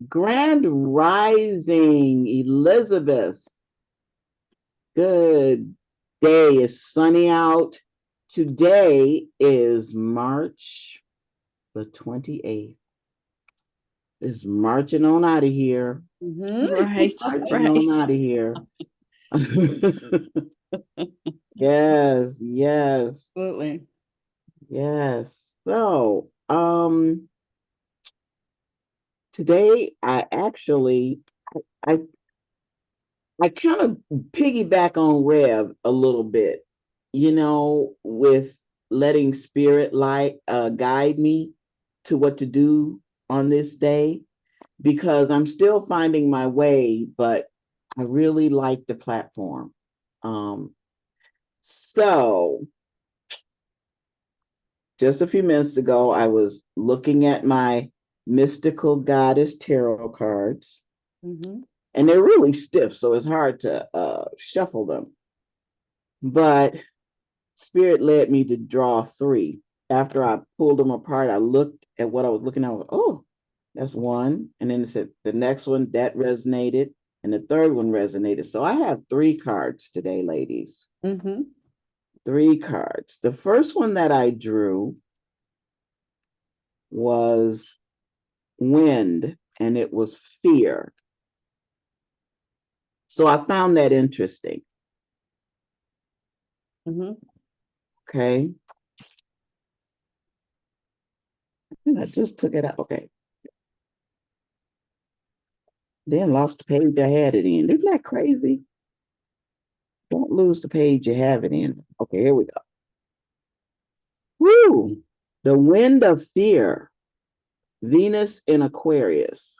Grand Rising, Elizabeth. Good day. It's sunny out. Today is March the 28th. It's marching on out of here. Right, Marching right. on out of here. Yes, yes, Absolutely. yes. Today I I kind of piggyback on Rev a little bit, with letting spirit light guide me to what to do on this day because I'm still finding my way, but I really like the platform. Um, so just a few minutes ago, I was looking at my mystical goddess tarot cards, Mm-hmm. and they're really stiff, so it's hard to shuffle them. But Spirit led me to draw three. After I pulled them apart, I looked at what I was looking at. Oh, that's one. And then it said the next one that resonated, and the third one resonated. So I have three cards today, ladies. Mm-hmm. Three cards. The first one that I drew was wind, and it was fear. So I found that interesting. Mm-hmm. Okay. I just took it out. Okay. Then lost the page I had it in. Isn't that crazy? Don't lose the page you have it in. Okay, here we go. Woo! The wind of fear. Venus in Aquarius.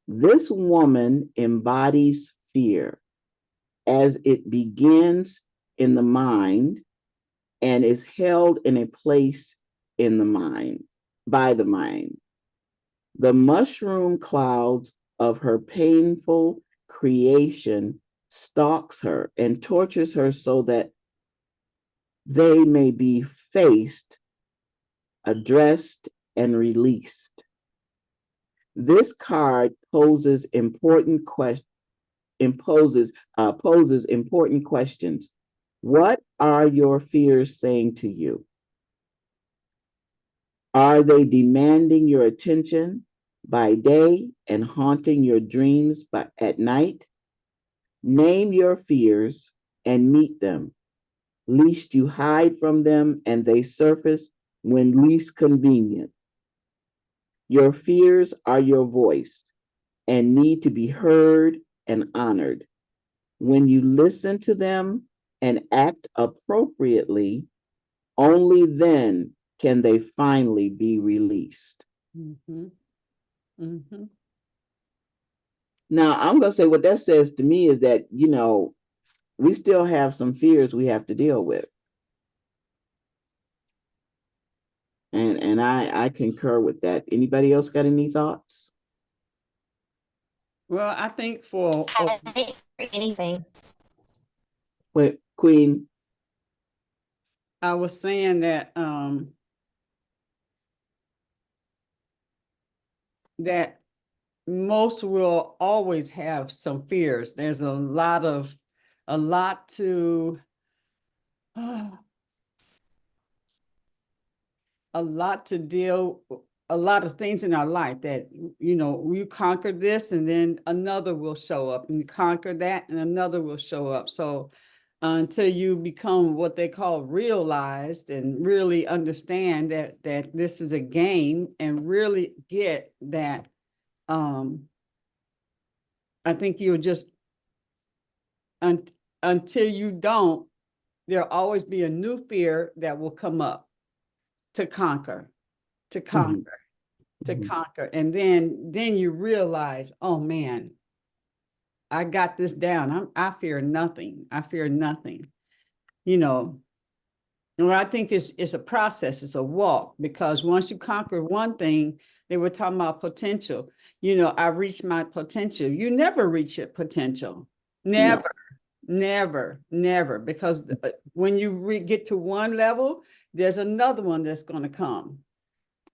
This woman embodies fear as it begins in the mind and is held in a place in the mind, by the mind. The mushroom clouds of her painful creation stalks her and tortures her so that they may be faced, addressed, and released. This card poses important questions. What are your fears saying to you? Are they demanding your attention by day and haunting your dreams at night? Name your fears and meet them, lest you hide from them and they surface when least convenient. Your fears are your voice and need to be heard and honored. When you listen to them and act appropriately, only then can they finally be released. Mm-hmm. Mm-hmm. Now, I'm going to say what that says to me is that, we still have some fears we have to deal with. And I concur with that. Anybody else got any thoughts? Well, I think for Anything. Wait, Queen. I was saying that that most will always have some fears. There's a lot to a lot to deal, a lot of things in our life that, you conquer this and then another will show up, and you conquer that and another will show up. So until you become what they call realized and really understand that this is a game and really get that, I think you'll just, un, until you don't, there'll always be a new fear that will come up to conquer, to conquer. Mm-hmm. To conquer, and then you realize, oh man, I got this down. I fear nothing. I fear nothing. You know, and I think it's a process. It's a walk, because once you conquer one thing, they were talking about potential. I reached my potential. You never reach your potential. No. Never, never, never. Because when you get to one level, there's another one that's going to come.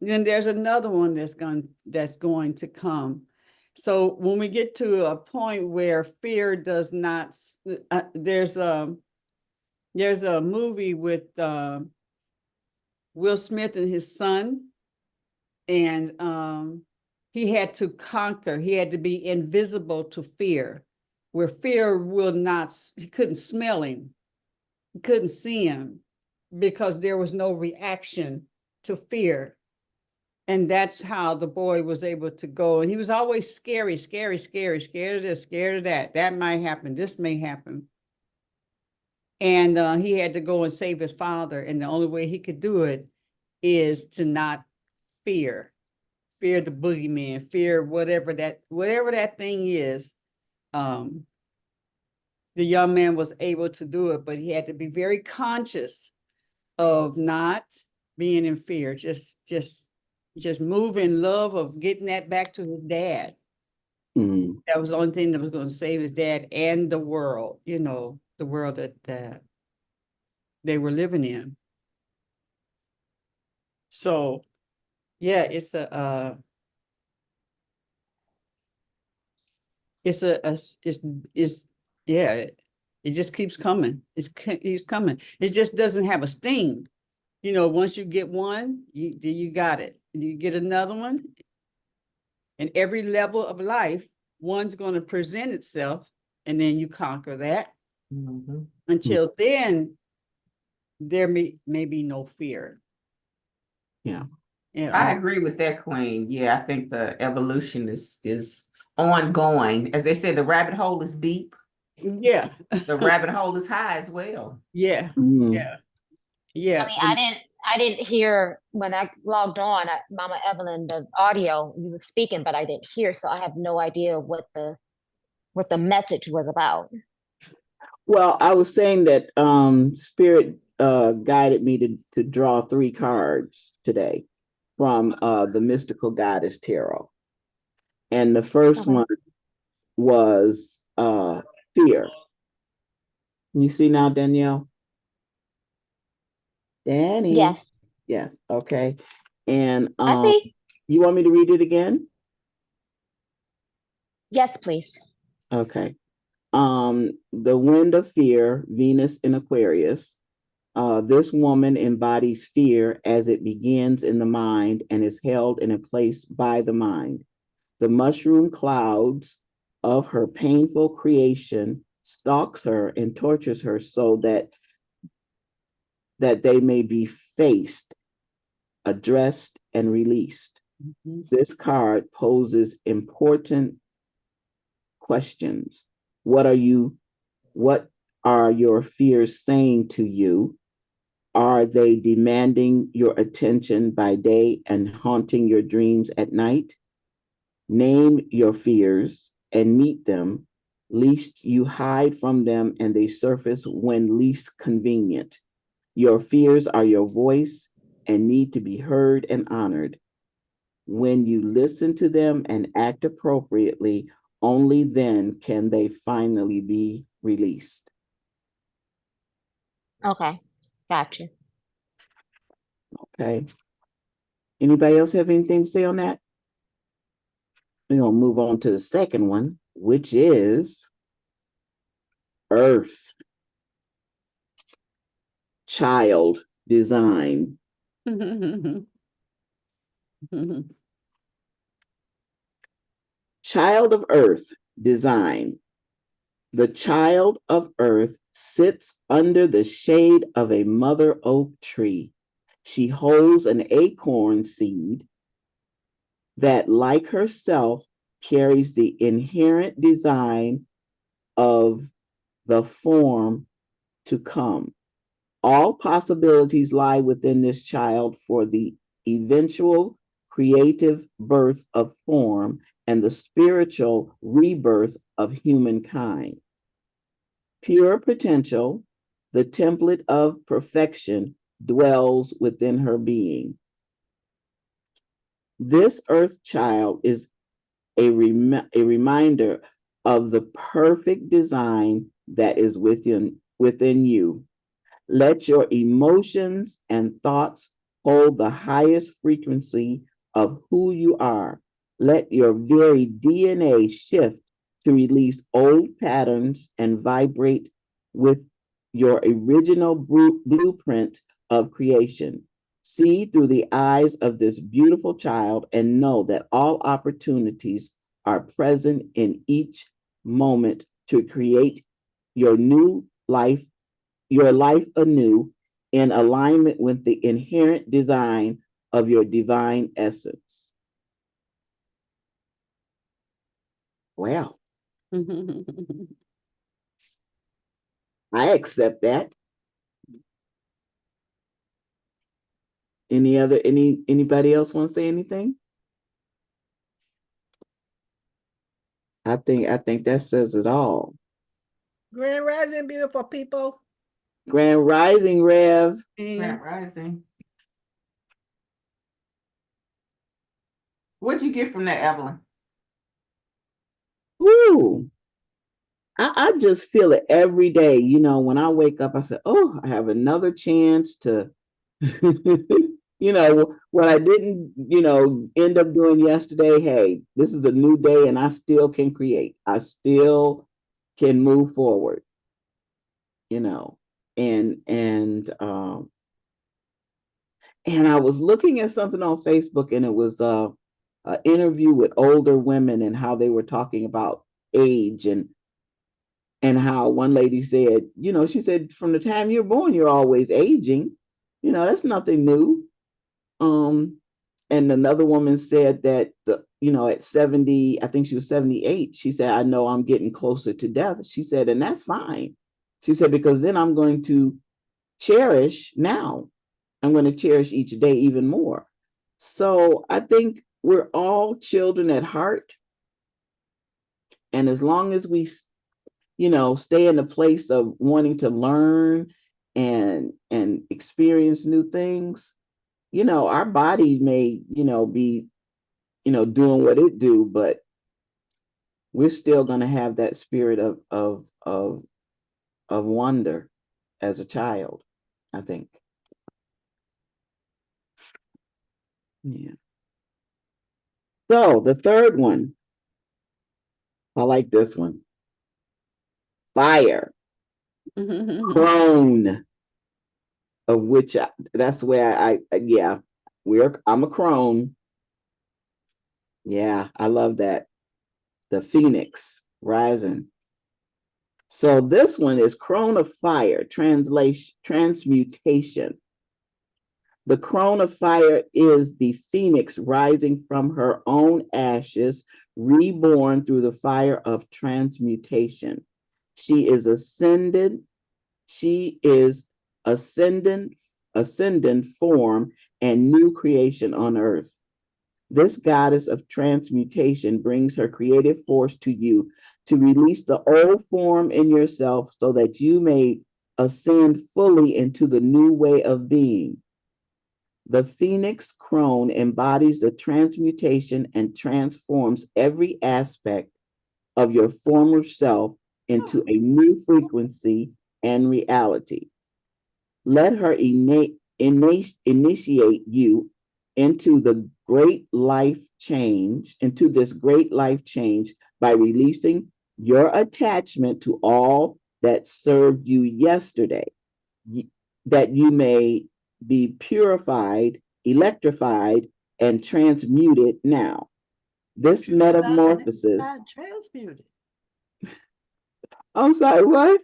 then there's another one that's going to come. So when we get to a point where fear does not, there's a movie with Will Smith and his son, and he had to conquer. He had to be invisible to fear, where fear will not. He couldn't smell him, he couldn't see him, because there was no reaction to fear. And that's how the boy was able to go. And he was always scary, scary, scary, scared of this, scared of that. That might happen. This may happen. And he had to go and save his father. And the only way he could do it is to not fear the boogeyman, fear whatever that thing is. The young man was able to do it, but he had to be very conscious of not being in fear, just move in love of getting that back to his dad. Mm. That was the only thing that was going to save his dad and the world, the world that they were living in. So, yeah, it's yeah, it just keeps coming. It keeps coming. It just doesn't have a sting. Once you get one, you got it. You get another one. And every level of life, one's going to present itself, and then you conquer that. Mhm. Until then, there may be no fear. Yeah. I agree with that, Queen. Yeah, I think the evolution is ongoing. As they say, the rabbit hole is deep. Yeah. The rabbit hole is high as well. Yeah. Mm. Yeah. Yeah. I mean, I didn't hear when I logged on, Mama Evelyn, the audio you were speaking, but I didn't hear, so I have no idea what the message was about. Well, I was saying that Spirit guided me to draw 3 cards today from the Mystical Goddess Tarot. And the first one was fear. Can you see now, Danielle? Danny? Yes, Yes, okay. And I see. you want me to read it again? Yes, please. Okay. The wind of fear, Venus in Aquarius. This woman embodies fear as it begins in the mind and is held in a place by the mind. The mushroom clouds of her painful creation stalks her and tortures her so that they may be faced, addressed, and released. Mm-hmm. This card poses important questions. What are your fears saying to you? Are they demanding your attention by day and haunting your dreams at night? Name your fears and meet them, lest you hide from them and they surface when least convenient. Your fears are your voice and need to be heard and honored. When you listen to them and act appropriately, only then can they finally be released. Okay, gotcha. Okay. Anybody else have anything to say on that? We're going to move on to the second one, which is Earth. Child design. Child of Earth design. The child of Earth sits under the shade of a mother oak tree. She holds an acorn seed that, like herself, carries the inherent design of the form to come. All possibilities lie within this child for the eventual creative birth of form and the spiritual rebirth of humankind. Pure potential, the template of perfection, dwells within her being. This earth child is a reminder of the perfect design that is within you. Let your emotions and thoughts hold the highest frequency of who you are. Let your very DNA shift to release old patterns and vibrate with your original blueprint of creation. See through the eyes of this beautiful child and know that all opportunities are present in each moment to create your new life, your life anew in alignment with the inherent design of your divine essence. Well, I accept that. Anybody else want to say anything? I think that says it all. Grand Rising, beautiful people. Grand Rising, Rev. Grand Rising. What'd you get from that, Evelyn? Woo. I just feel it every day. You know, when I wake up, I say, oh, I have another chance to, what I didn't, end up doing yesterday. Hey, this is a new day and I still can create. I still can move forward, and I was looking at something on Facebook, and it was an interview with older women and how they were talking about age, and how one lady said, she said, from the time you're born, you're always aging. That's nothing new. And another woman said that, at 70, I think she was 78, she said, I know I'm getting closer to death. She said, and that's fine. She said, because then I'm going to cherish now. I'm going to cherish each day even more. So I think we're all children at heart. And as long as we stay in the place of wanting to learn and experience new things, our body may, be, doing what it do, but we're still going to have that spirit of wonder as a child, I think. Yeah. So the third one, I like this one. Fire. Crone, of which that's the way I'm a crone. Yeah, I love that. The Phoenix rising. So this one is crone of fire, transmutation. The crone of fire is the phoenix rising from her own ashes, reborn through the fire of transmutation. She is ascendant form and new creation on earth. This goddess of transmutation brings her creative force to you to release the old form in yourself so that you may ascend fully into the new way of being. The phoenix crone embodies the transmutation and transforms every aspect of your former self into a new frequency and reality. Let her initiate you into this great life change by releasing your attachment to all that served you yesterday, that you may be purified, electrified, and transmuted now. This metamorphosis. Transmuted. I'm sorry, what?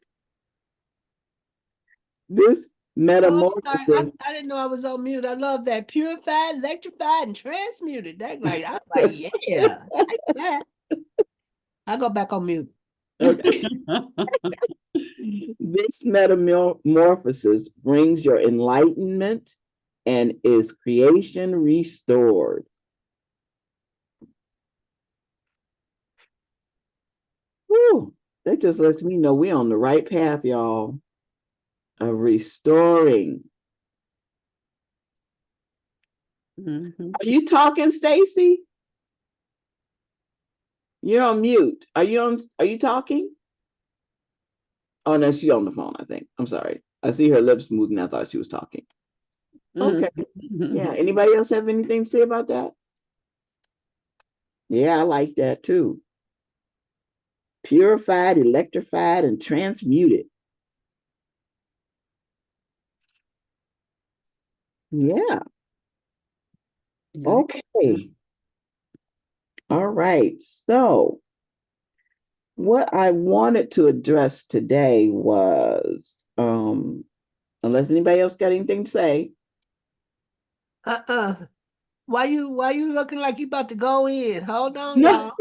This metamorphosis. Oh, I didn't know I was on mute. I love that. Purified, electrified, and transmuted. I was like, yeah. I like that. I'll go back on mute. Okay. This metamorphosis brings your enlightenment and is creation restored. Whew, that just lets me know we're on the right path, y'all, of restoring. Mm-hmm. Are you talking, Stacy? You're on mute. Are you talking? Oh no, she's on the phone, I think. I'm sorry. I see her lips moving. I thought she was talking. Okay. Yeah. Anybody else have anything to say about that? Yeah, I like that too. Purified, electrified, and transmuted. Yeah. Okay. All right. So, what I wanted to address today was, unless anybody else got anything to say. Why you looking like you about to go in? Hold on, No, y'all.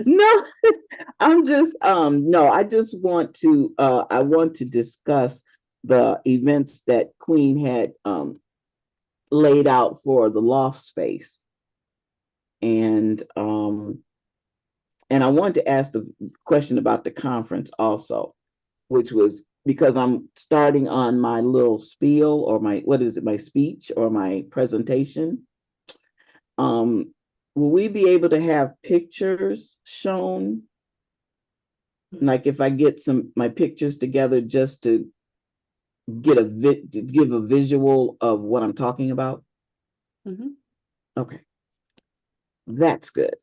no, I'm just no, I just want to I want to discuss the events that Queen had laid out for the loft space. And I wanted to ask the question about the conference also, which was because I'm starting on my little spiel or my, what is it, my speech or my presentation. Will we be able to have pictures shown? Like if I get my pictures together just to get to give a visual of what I'm talking about? Okay, that's good.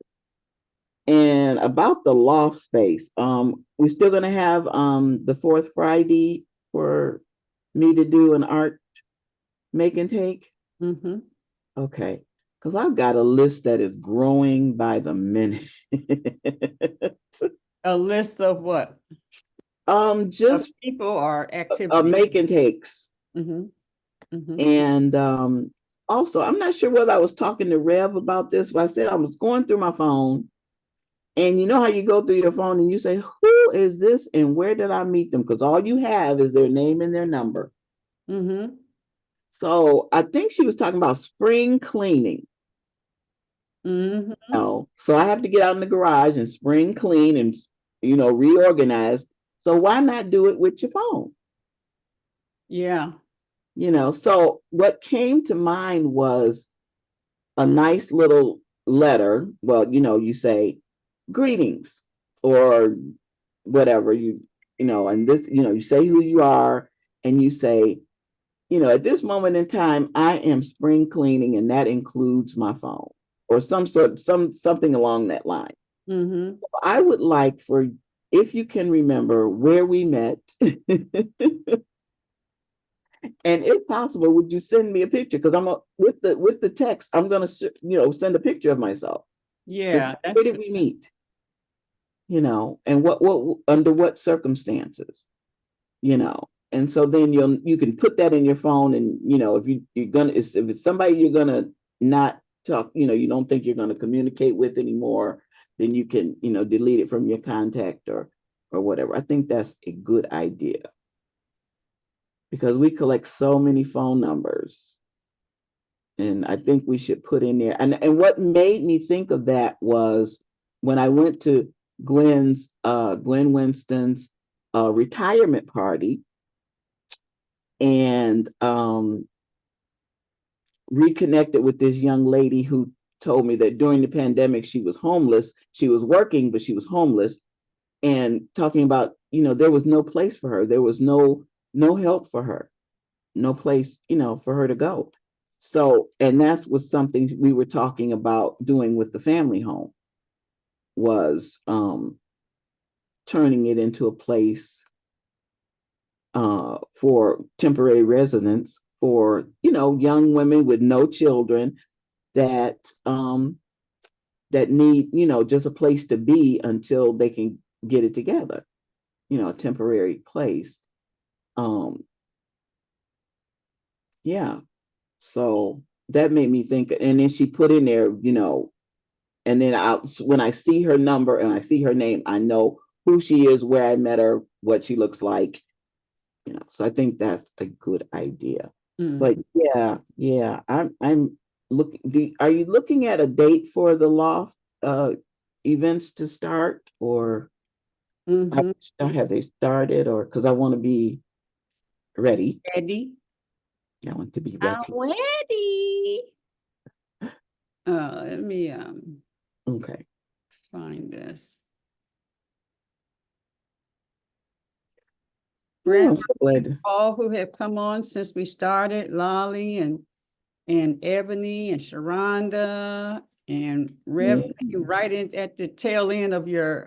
And about the loft space, we're still gonna have the fourth Friday for me to do an art make and take. Okay, because I've got a list that is growing by the minute. A list of what? Just Of people or activities? make and takes. And also, I'm not sure whether I was talking to Rev about this, but I said I was going through my phone. And you know how you go through your phone and you say, who is this and where did I meet them? Because all you have is their name and their number. So I think she was talking about spring cleaning. So I have to get out in the garage and spring clean and, reorganize. So why not do it with your phone? Yeah. So what came to mind was a nice little letter. Well, you say greetings or whatever and this, you say who you are and you say, at this moment in time, I am spring cleaning and that includes my phone or something along that line. I would like for, if you can remember where we met, and if possible, would you send me a picture? Because with the text, I'm gonna send a picture of myself. Yeah. Where did we meet? And what under what circumstances? And so then you can put that in your phone, and if you're gonna, if it's somebody you're gonna not talk, you don't think you're gonna communicate with anymore, then you can delete it from your contact or whatever. I think that's a good idea because we collect so many phone numbers, and I think we should put in there. And what made me think of that was when I went to Glenn Winston's retirement party and reconnected with this young lady who told me that during the pandemic she was homeless. She was working, but she was homeless, and talking about there was no place for her. There was no help for her, no place for her to go. So, and that's was something we were talking about doing with the family home, was turning it into a place for temporary residence for young women with no children that that need just a place to be until they can get it together, a temporary place. Yeah, so that made me think. And then she put in there, and then when I see her number and I see her name, I know who she is, where I met her, what she looks like. So I think that's a good idea. But yeah, I'm looking. Are you looking at a date for the loft events to start, or have they started, or because I want to be ready? Ready? I want to be ready. I'm ready. Let me Okay. find this. Oh, I'm so glad. all who have come on since we started, Lolly and Ebony and Sharonda and Rev, Yeah. you right in at the tail end of your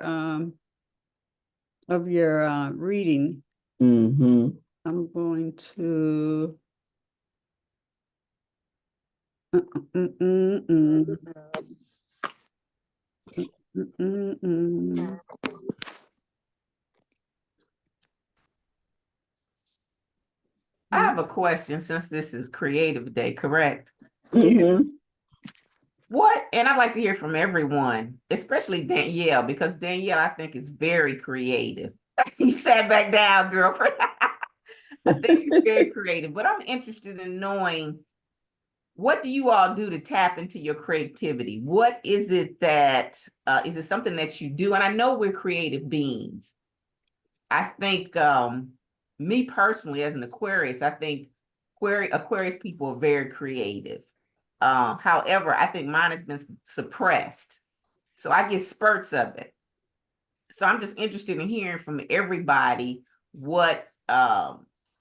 reading. Mm-hmm. I'm going to I have a question since this is Creative Day, correct? Mm-hmm. What, and I'd like to hear from everyone, especially Danielle, because Danielle, I think, is very creative. You sat back down, girlfriend. I think she's very creative, but I'm interested in knowing, what do you all do to tap into your creativity? What is it that, is it something that you do? And I know we're creative beings. I think, me personally, as an Aquarius, I think Aquarius people are very creative. However, I think mine has been suppressed. So I get spurts of it. So I'm just interested in hearing from everybody what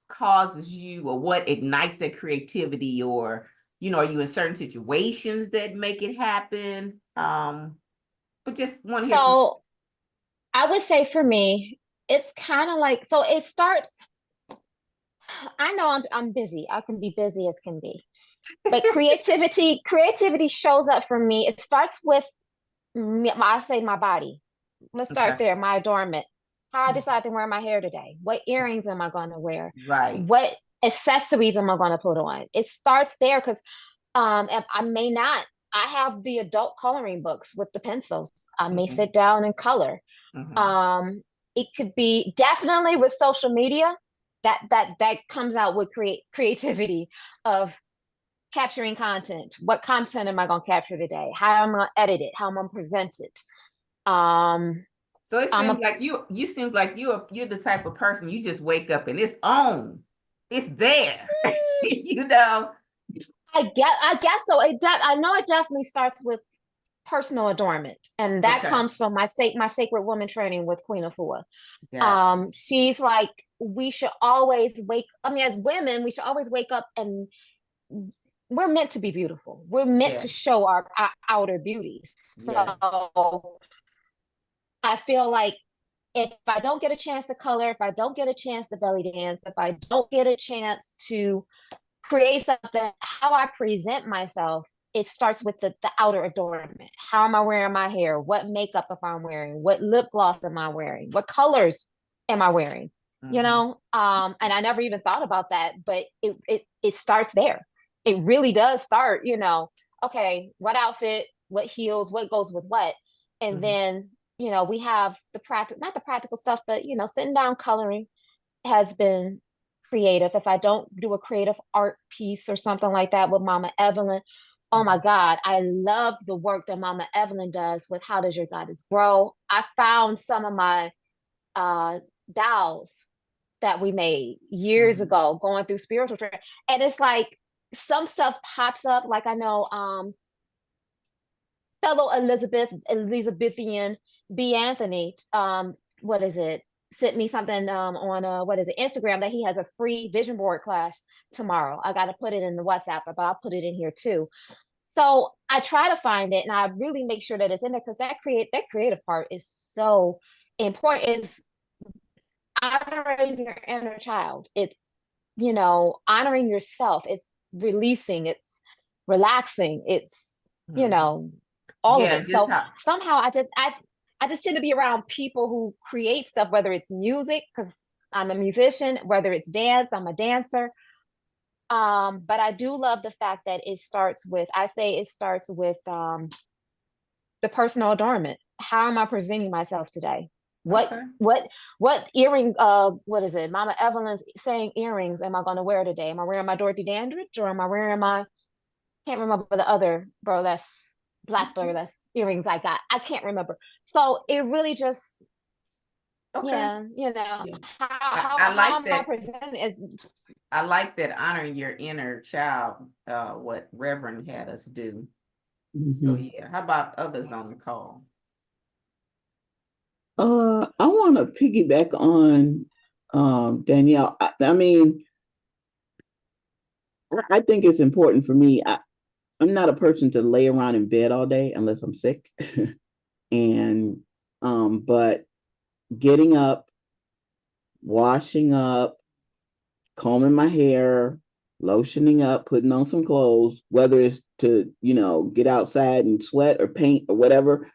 causes you, or what ignites that creativity, or, are you in certain situations that make it happen? But just want to hear from. So I would say for me, it's kind of like, so it starts, I know I'm busy. I can be busy as can be. But creativity shows up for me. It starts with me, I say my body. Let's start Okay. there. My adornment. How I decide to wear my hair today. What earrings am I going to wear? Right. What accessories am I going to put on? It starts there because if I may not. I have the adult coloring books with the pencils. I may sit down and color. It could be definitely with social media. That comes out with creativity of capturing content. What content am I going to capture today? How am I going to edit it? How am I going to present it? So it I'm seems like you seem like you're the type of person, you just wake up and it's on. It's there. I guess so. I know it definitely starts with personal adornment, and that Okay. comes from my sacred woman training with Queen Afua. Gotcha. She's like, we should always as women, we should always wake up, and we're meant to be beautiful. We're meant to show our outer beauties. Yes. So I feel like if I don't get a chance to color, if I don't get a chance to belly dance, if I don't get a chance to create something, how I present myself, it starts with the outer adornment. How am I wearing my hair? What makeup am I wearing? What lip gloss am I wearing? What colors am I wearing? And I never even thought about that, but it starts there. It really does start, okay, what outfit, what heels, what goes with what. And then, we have not the practical stuff, but, sitting down coloring has been creative. If I don't do a creative art piece or something like that with Mama Evelyn, oh my God, I love the work that Mama Evelyn does with How Does Your Goddess Grow? I found some of my dolls that we made years ago going through spiritual training. And it's like some stuff pops up, like I know fellow Elizabethan B. Anthony, what is it? Sent me something on what is it, Instagram, that he has a free vision board class tomorrow. I got to put it in the WhatsApp, but I'll put it in here too. So I try to find it, and I really make sure that it's in there, because that creative part is so important. It's honoring your inner child. It's honoring yourself. It's releasing. It's relaxing. It's all of it. So somehow I just tend to be around people who create stuff, whether it's music, because I'm a musician, whether it's dance, I'm a dancer. But I do love the fact that it starts with the personal adornment. How am I presenting myself today? What earring, what is it? Mama Evelyn's saying earrings am I going to wear today? Am I wearing my Dorothy Dandridge, or am I wearing can't remember the other burlesque black burlesque earrings I got. I can't remember. So it really just, how I like am that. I presenting? I like that, honoring your inner child, what Reverend had us do. So yeah, how about others on the call? I want to piggyback on Danielle, I mean, I think it's important for me. I'm not a person to lay around in bed all day unless I'm sick. And but getting up, washing up, combing my hair, lotioning up, putting on some clothes, whether it's to, get outside and sweat or paint or whatever,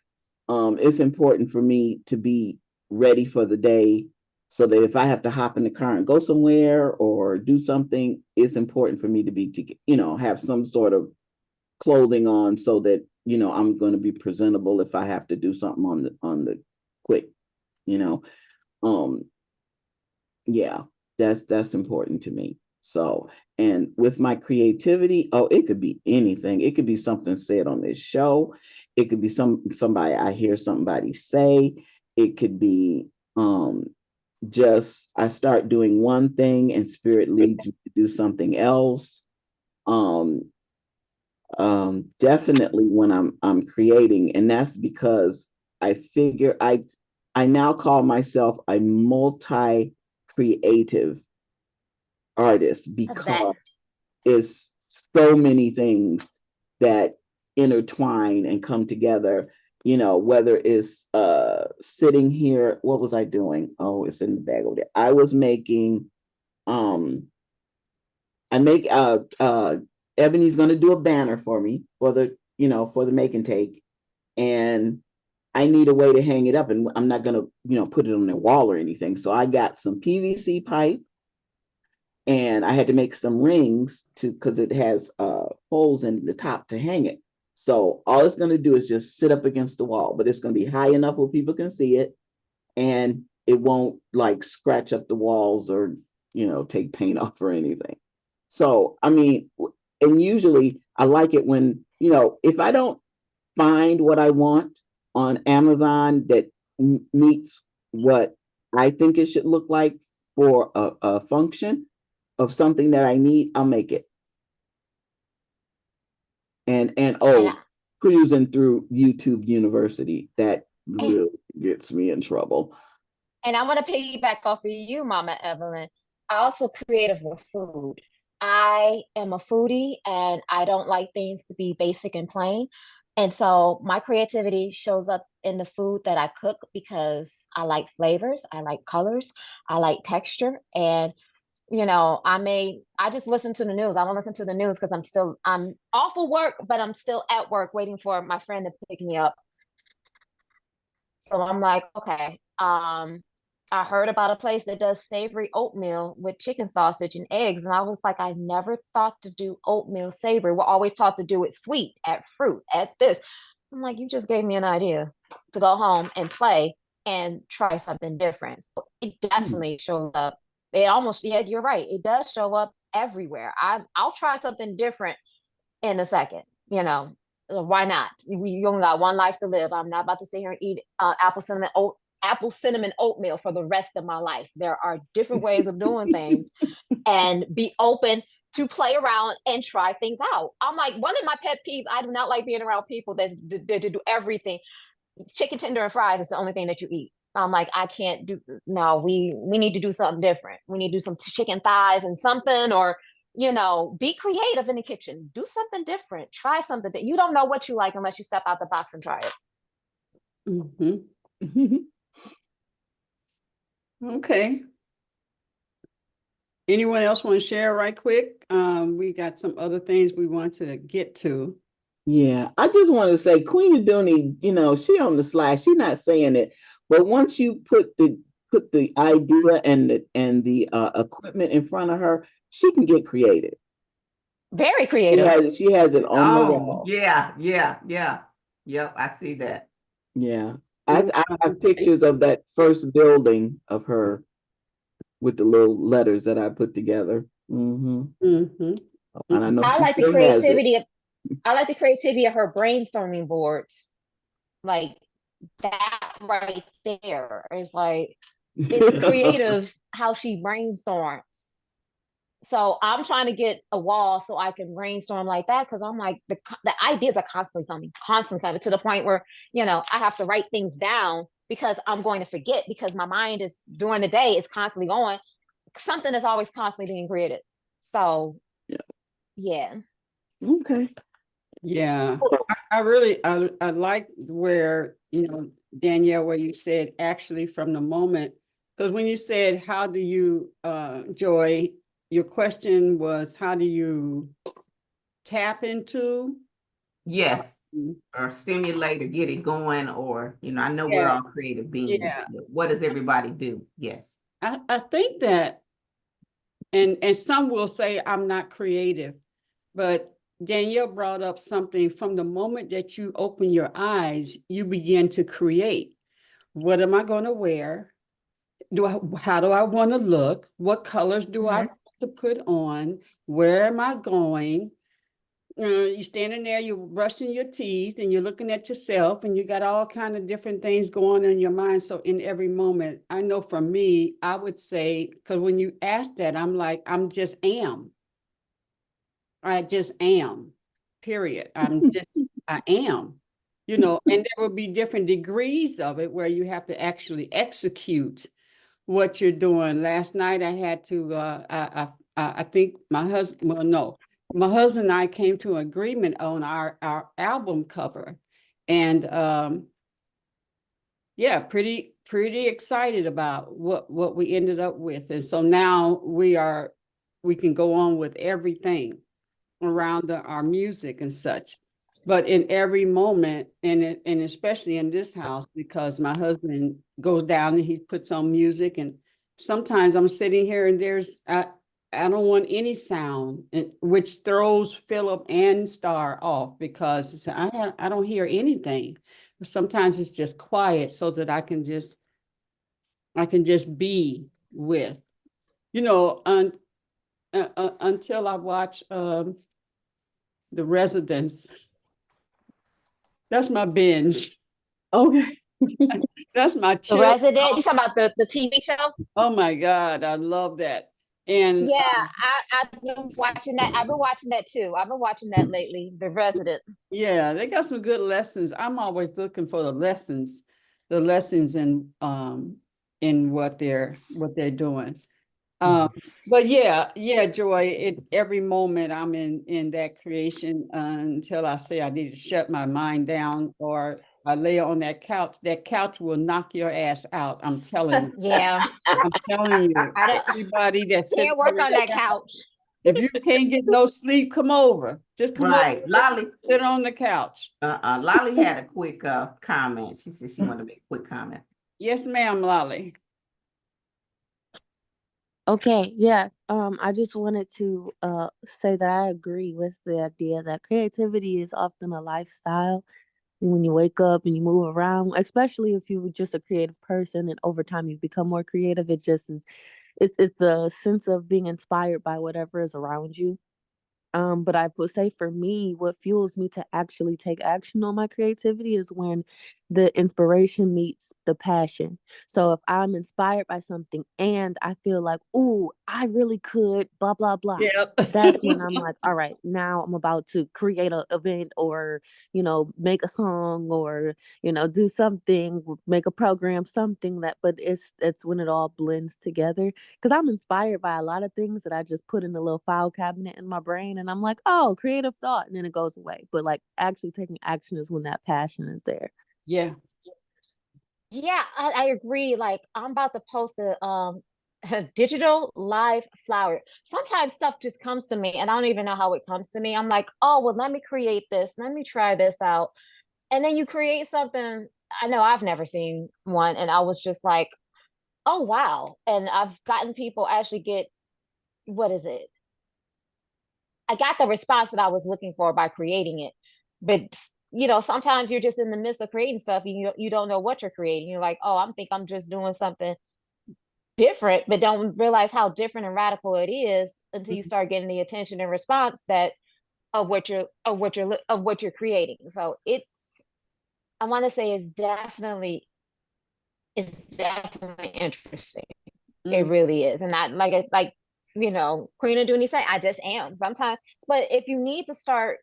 it's important for me to be ready for the day so that if I have to hop in the car and go somewhere or do something, it's important for me to have some sort of clothing on so that, I'm going to be presentable if I have to do something on the quick, you know. Um, yeah, that's important to me. So, and with my creativity, oh, it could be anything. It could be something said on this show. It could be somebody I hear somebody say. It could be just I start doing one thing and spirit leads me to do something else. Um Definitely when I'm creating, and that's because I figure I now call myself a multi creative artist Of that. because it's so many things that intertwine and come together, whether it's sitting here. What was I doing? Oh, it's in the bag over there. I was making um I make Ebony's gonna do a banner for me for the make and take, and I need a way to hang it up, and I'm not gonna put it on the wall or anything. So I got some PVC pipe, and I had to make some rings because it has holes in the top to hang it. So all it's gonna do is just sit up against the wall, but it's gonna be high enough where people can see it, and it won't like scratch up the walls or take paint off or anything. So I mean, and usually I like it when if I don't find what I want on Amazon that meets what I think it should look like for a function of something that I need, I'll make it. And And cruising through YouTube University, that I, really gets me in trouble. And I want to piggyback off of you, Mama Evelyn. I also creative with food. I am a foodie and I don't like things to be basic and plain. And so my creativity shows up in the food that I cook because I like flavors, I like colors, I like texture. And, I just listen to the news. I don't listen to the news because I'm off of work, but I'm still at work waiting for my friend to pick me up. So I'm like, okay, I heard about a place that does savory oatmeal with chicken sausage and eggs. And I was like, I never thought to do oatmeal savory. We're always taught to do it sweet, at fruit, at this. I'm like, you just gave me an idea to go home and play and try something different. So it Hmm. definitely showed up. It almost, yeah, you're right. It does show up everywhere. I'll try something different in a second, why not? We only got one life to live. I'm not about to sit here and eat apple cinnamon oatmeal for the rest of my life. There are different ways of doing things, and be open to play around and try things out. I'm like, one of my pet peeves, I do not like being around people that do everything. Chicken tender and fries is the only thing that you eat. I'm like, I can't do. No, we need to do something different. We need to do some chicken thighs and something, or be creative in the kitchen. Do something different. Try something. You don't know what you like unless you step out the box and try it. Mhm. Okay. Anyone else want to share right quick? We got some other things we want to get to. Yeah, I just want to say Queen Aduni, she on the slide. She's not saying it, but once you put the idea and the equipment in front of her, she can get creative. Very She creative. has it on the Oh, wall. yeah, yeah, yeah. Yep, I see that. Yeah, I have Okay. pictures of that first building of her with the little letters that I put together. Mhm. And I know I she like the still has it. creativity of I like the creativity of her brainstorming boards. Like that right there is like it's creative how she brainstorms. So I'm trying to get a wall so I can brainstorm like that because I'm like the ideas are constantly coming to the point where I have to write things down because I'm going to forget because my mind is during the day is constantly going. something is always constantly being created. So Yeah. yeah. Okay. Yeah, I really I like where, Danielle, where you said actually from the moment, because when you said how do you Joy, your question was how do you tap into? Yes, Mm, or stimulate or get it going, or I know we're Yeah, all creative beings. yeah. But what does everybody do? Yes. I think that, and some will say I'm not creative, but Danielle brought up something from the moment that you open your eyes, you begin to create. What am I going to wear? How do I want to look? What colors do I want to put on? Where am I going? You're standing there, you're brushing your teeth and you're looking at yourself and you got all kind of different things going on in your mind. So in every moment, I know for me, I would say, because when you ask that, I'm like, I'm just am. I just am, period. I am, and there will be different degrees of it where you have to actually execute what you're doing. Last night I had to, I think my husband, well, no, my husband and I came to an agreement on our album cover. And yeah, pretty excited about what we ended up with. And so now we can go on with everything around our music and such. But in every moment, and especially in this house, because my husband goes down and he puts on music, and sometimes I'm sitting here and I don't want any sound, which throws Philip and Star off because I don't hear anything. Sometimes it's just quiet so that I can just be with, until I watch The Residence. That's my binge. Okay. That's my The chill. Resident, you talking about the TV show? Oh my God, I love that. And Yeah, I've been watching that. I've been watching that too. I've been watching that lately. The Resident. yeah, they got some good lessons. I'm always looking for the lessons in what they're doing. But yeah, Joy, every moment I'm in that creation until I say I need to shut my mind down or I lay on that couch. That couch will knock your ass out. I'm telling you. Yeah, I'm telling you. I don't, Everybody that sits can't work on that couch. if you can't get no sleep, come over. Just come over, Right. Lolly. sit on the couch. Lolly had a quick comment. She said she wanted to make a quick comment. Yes, ma'am, Lolly. Okay, yes. I just wanted to say that I agree with the idea that creativity is often a lifestyle. When you wake up and you move around, especially if you were just a creative person and over time you become more creative, it just is it's the sense of being inspired by whatever is around you. But I would say for me, what fuels me to actually take action on my creativity is when the inspiration meets the passion. So if I'm inspired by something and I feel like, oh, I really could, blah, blah, blah. Yep. That's when I'm like, all right, now I'm about to create an event or, make a song or, do something, make a program, something but it's when it all blends together. Because I'm inspired by a lot of things that I just put in a little file cabinet in my brain and I'm like, oh, creative thought, and then it goes away. But like actually taking action is when that passion is there. Yeah. Yeah, I agree. Like I'm about to post a digital live flower. Sometimes stuff just comes to me and I don't even know how it comes to me. I'm like, oh well, let me create this, let me try this out. And then you create something. I know I've never seen one, and I was just like, oh wow. And I've gotten people actually get, what is it? I got the response that I was looking for by creating it. But sometimes you're just in the midst of creating stuff and you don't know what you're creating. You're like, oh, I'm just doing something different, but don't realize how different and radical it is until you start getting the attention and response that of what you're creating. So I want to say it's definitely interesting. It Mm. really is. And not like Queen and Dooney say, I just am sometimes. But if you need to start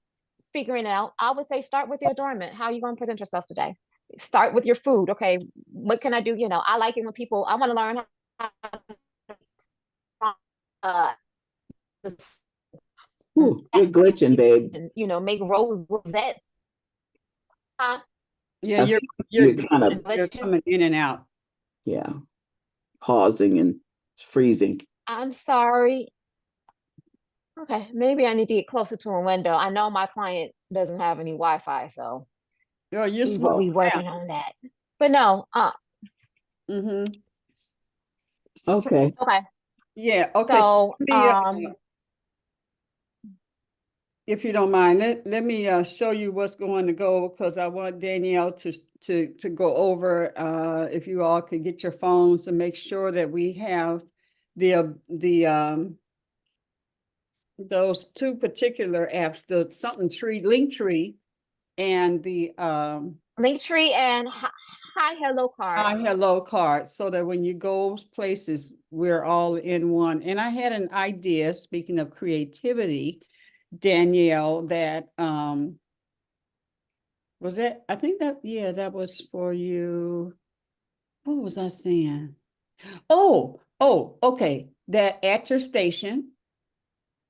figuring it out, I would say start with the adornment. How are you going to present yourself today? Start with your food. Okay, what can I do? I like it when I want to learn how to this- Ooh, you're glitching, babe. and, make rosettes. Yeah, I you're think you're you're kind of, you're coming in and out. yeah, pausing and freezing. I'm sorry. Okay, maybe I need to get closer to a window. I know my client doesn't have any Wi-Fi, so Oh, you're we smooth we working on that. But no, Mm-hmm. Okay. okay. Yeah, okay. So, Let me, if you don't mind, let me show you what's going to go, because I want Danielle to go over, if you all could get your phones and make sure that we have the those two particular apps, the something tree, Linktree, and the Linktree and hi hello card. Hi Hello card, so that when you go places, we're all in one. And I had an idea, speaking of creativity, Danielle, that was it, I think that, yeah, that was for you. What was I saying? Oh, okay. That at your station.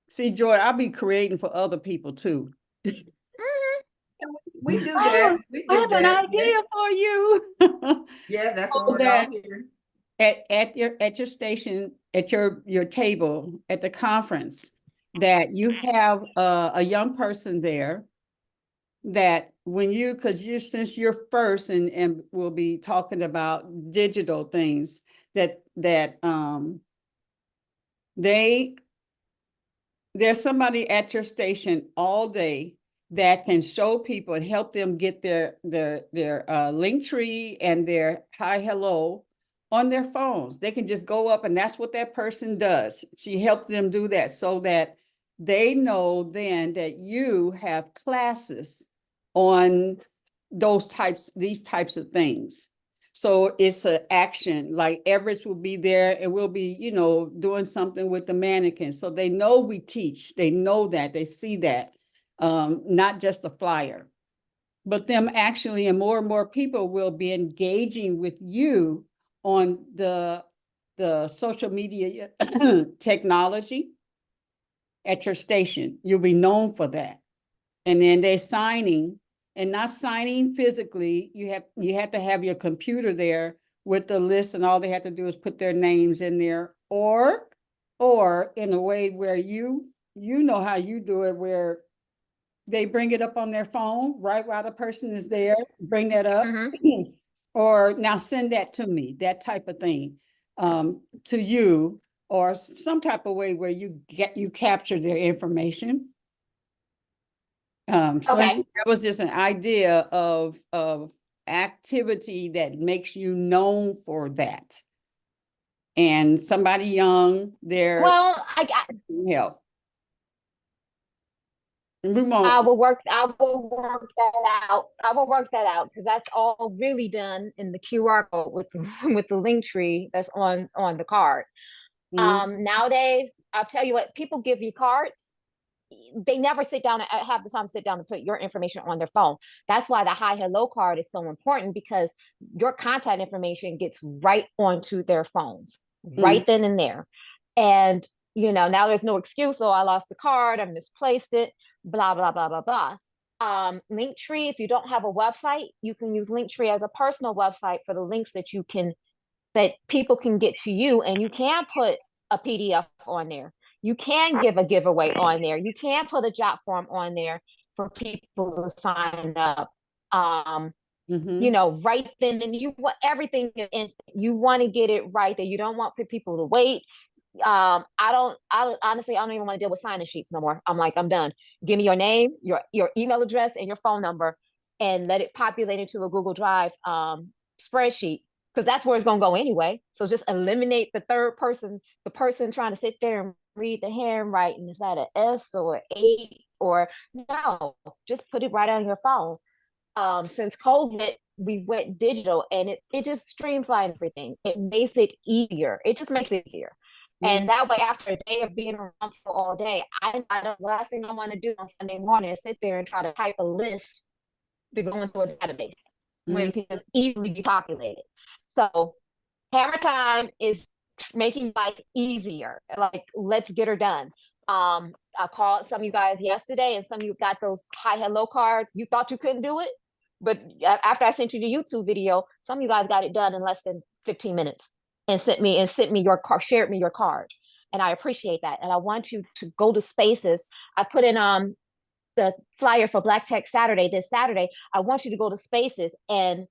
See, Joy, I'll be creating for other people too. We do I that. have, We I do have an that. idea for you. Yeah, that's So what we're that all here. at your station, at your table, at the conference, that you have a young person there that when you, because you, since you're first, and we'll be talking about digital things, that there's somebody at your station all day that can show people and help them get their Linktree and their hi hello on their phones. They can just go up, and that's what that person does. She helps them do that, so that they know then that you have classes on these types of things. So it's an action, like Everett will be there and we'll be, doing something with the mannequin. So they know we teach, they know that, they see that, not just a flyer. But them actually, and more people will be engaging with you on the social media technology at your station. You'll be known for that. And then they're signing, and not signing physically. You have to have your computer there with the list, and all they have to do is put their names in there, or in a way where you know how you do it, where they bring it up on their phone right while the person is there, bring that up, or now send that to me, that type of thing, to you, or some type of way where you capture their information. So Okay. that was just an idea of activity that makes you known for that. And somebody young there, Well, help. We I won't. will work that out. I will work that out, because that's all really done in the QR code with with the Linktree that's on the card. Nowadays, I'll tell you what, people give you cards. They never sit down and have the time to sit down and put your information on their phone. That's why the hi hello card is so important, because your contact information gets right onto their phones right then and there. And now there's no excuse. Oh, I lost the card, I misplaced it, blah blah blah blah blah. Linktree, if you don't have a website, you can use Linktree as a personal website for the links that people can get to you, and you can put a PDF on there. You can give a giveaway on there. You can put a job form on there for people to sign up. Right then, and you want everything is instant. You want to get it right there. You don't want people to wait. I honestly, I don't even want to deal with sign-in sheets no more. I'm like, I'm done. Give me your name, your email address, and your phone number, and let it populate into a Google Drive spreadsheet, because that's where it's going to go anyway. So just eliminate the third person, the person trying to sit there and read the handwriting. Is that an S or an 8 or no? Just put it right on your phone. Since COVID, we went digital, and it just streamlines everything. It makes it easier. It just makes it easier. And that way, after a day of being around for all day, I the last thing I want to do on Sunday morning is sit there and try to type a list to go into a database when it can just easily be populated. So Hammer Time is making life easier. Like, let's get her done. I called some of you guys yesterday, and some of you got those hi hello cards. You thought you couldn't do it, but after I sent you the YouTube video, some of you guys got it done in less than 15 minutes and sent me your card, shared me your card. And I appreciate that. And I want you to go to Spaces. I put in the flyer for Black Tech Saturday this Saturday. I want you to go to Spaces and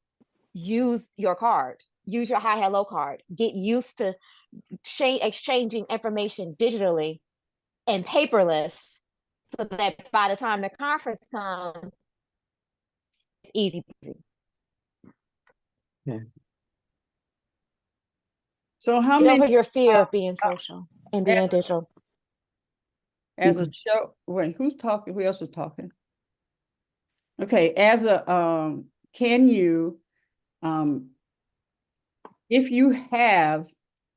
use your card. Use your hi hello card. Get used to exchanging information digitally and paperless, so that by the time the conference comes, it's easy. Yeah. So how Get over many your fear of being social and being as- digital. as a show? Wait, who's talking? Who else is talking? Okay, as a can you if you have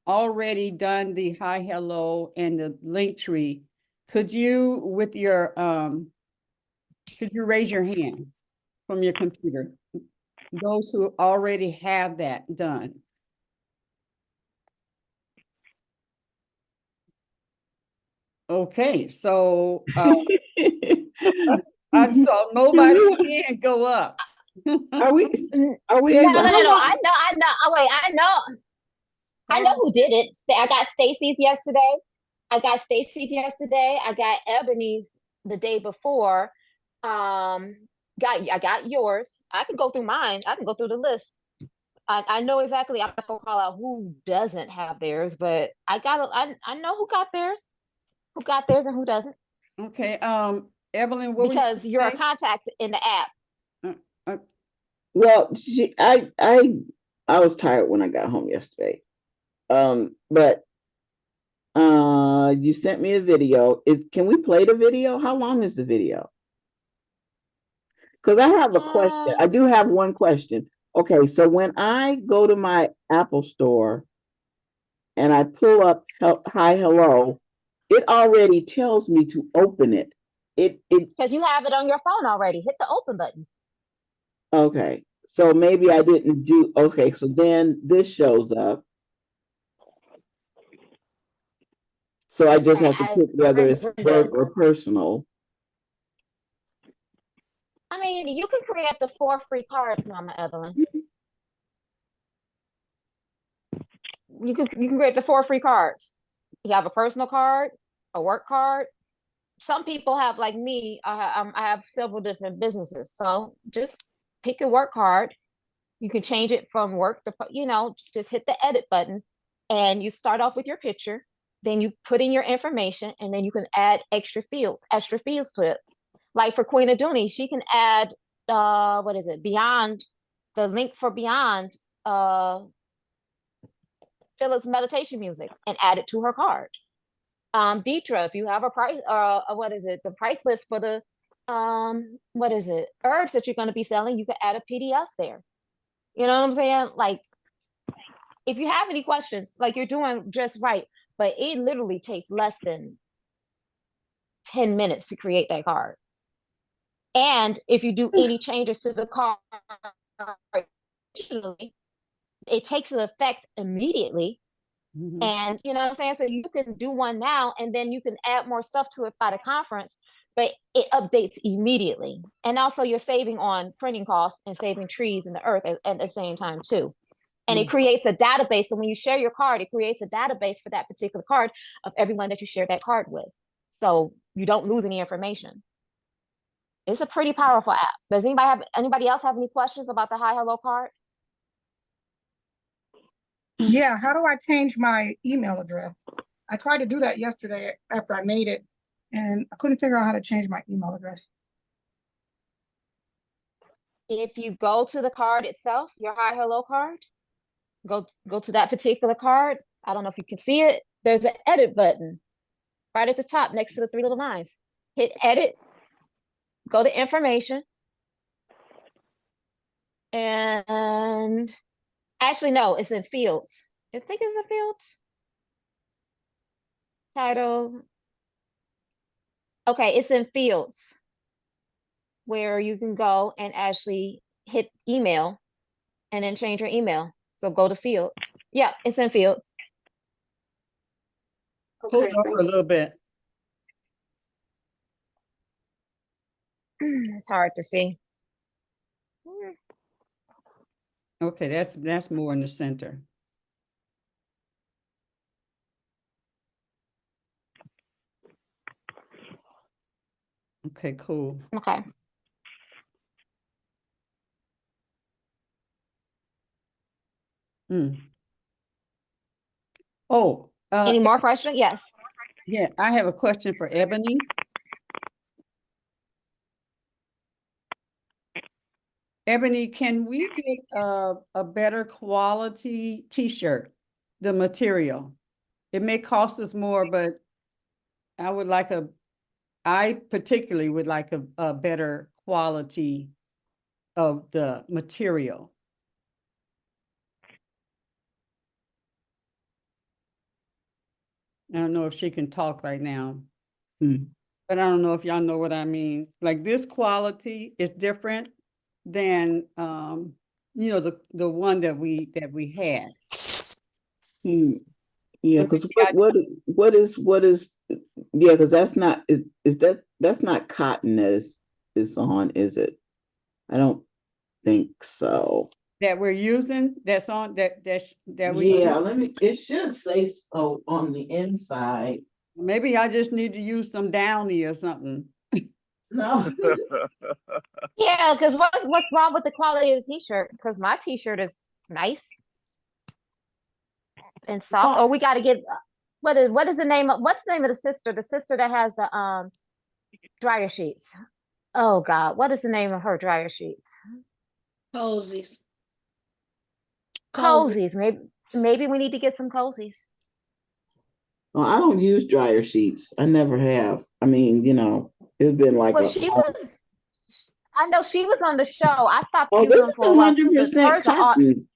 already done the hi hello and the link tree, could you with your could you raise your hand from your computer? Those who already have that done. Okay, so I saw nobody's hand go up. Are we No, able? no, no, How no. long- I know. Oh, wait, I know who did it. I got Stacy's yesterday. I got Ebony's the day before. I got yours. I can go through mine. I can go through the list. I know exactly. I'm not gonna call out who doesn't have theirs, but I know who got theirs, and who doesn't, Okay, Evelyn, what because you're a saying? contact in the app. Well, I was tired when I got home yesterday. But you sent me a video. Can we play the video? How long is the video? Because I have a question. I do have one question. Okay, so when I go to my Apple store and I pull up hi hello, it already tells me to open it. It Because you have it on your phone already. Hit the open button. Okay, so maybe I didn't do. Okay, so then this shows up. So I just have to pick whether it's work or personal. I mean, you can create up to 4 free cards, Mama Evelyn. You can create the 4 free cards. You have a personal card, a work card. Some people have, like me, I have several different businesses. So just pick a work card. You can change it from work to, just hit the edit button, and you start off with your picture. Then you put in your information, and then you can add extra fields to it. Like for Queen Aduni, she can add, Beyond, the link for Beyond, Philip's meditation music, and add it to her card. Deetra, if you have a price, the price list for the, herbs that you're going to be selling, you can add a PDF there. You know what I'm saying? Like, if you have any questions, like, you're doing just right, but it literally takes less than 10 minutes to create that card. And if you do any changes to the card, it takes an effect immediately. Mhm. And you know what I'm saying? So you can do one now, and then you can add more stuff to it by the conference, but it updates immediately. And also you're saving on printing costs and saving trees and the earth at the same time too. And it creates a database. So when you share your card, it creates a database for that particular card of everyone that you share that card with. So you don't lose any information. It's a pretty powerful app. Does anybody else have any questions about the Hi Hello card? Yeah, how do I change my email address? I tried to do that yesterday after I made it, and I couldn't figure out how to change my email address. If you go to the card itself, your Hi Hello card, go to that particular card. I don't know if you can see it. There's an edit button right at the top next to the 3 little lines. Hit edit, go to information, and actually, no, it's in fields. I think it's in fields. Title. Okay, it's in fields where you can go and actually hit email and then change your email. So go to fields. Yeah, it's in fields. Pull Okay, it over thank a little bit. It's hard to see. Okay, that's more in the center. Okay, cool. Okay. Mm. Oh, Any more questions? Yes. yeah, I have a question for Ebony. Ebony, can we get a better quality t-shirt, the material? It may cost us more, but I particularly would like a better quality of the material. I don't know if she can talk right now. Hmm. But I don't know if y'all know what I mean. Like this quality is different than the one that we had. Hmm. Yeah, So because maybe what is yeah, because that's not cotton that is on, is it? I don't think so. that we're using that's on that we Yeah, it should say so on the inside. maybe I just need to use some Downy or something. No. Yeah, because what's wrong with the quality of the t-shirt? Because my t-shirt is nice and soft. Oh. Or we got to get what's the name of the sister? The sister that has the dryer sheets. Oh God, what is the name of her dryer sheets? Cozies. Cozies. Maybe we need to get some cozies. Well, I don't use dryer sheets. I never have. I mean, it's been like Well, I know she was on the show. I stopped oh, using this them is for a while too, but 100% hers are all. cotton.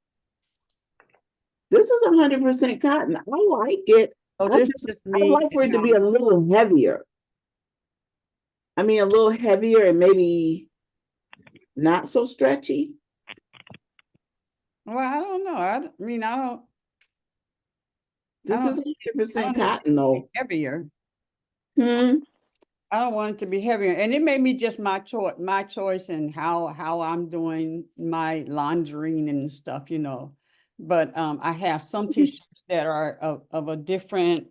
This is 100% cotton. I like it. Oh, I this just is I me. like for it to be a little heavier. I mean, a little heavier and maybe not so stretchy. Well, I don't know. I mean, I don't. This I is don't 100% need it cotton, though. heavier. Hmm. I don't want it to be heavier, and it may be just my choice and how I'm doing my laundering and stuff, But I have some t-shirts that are of a different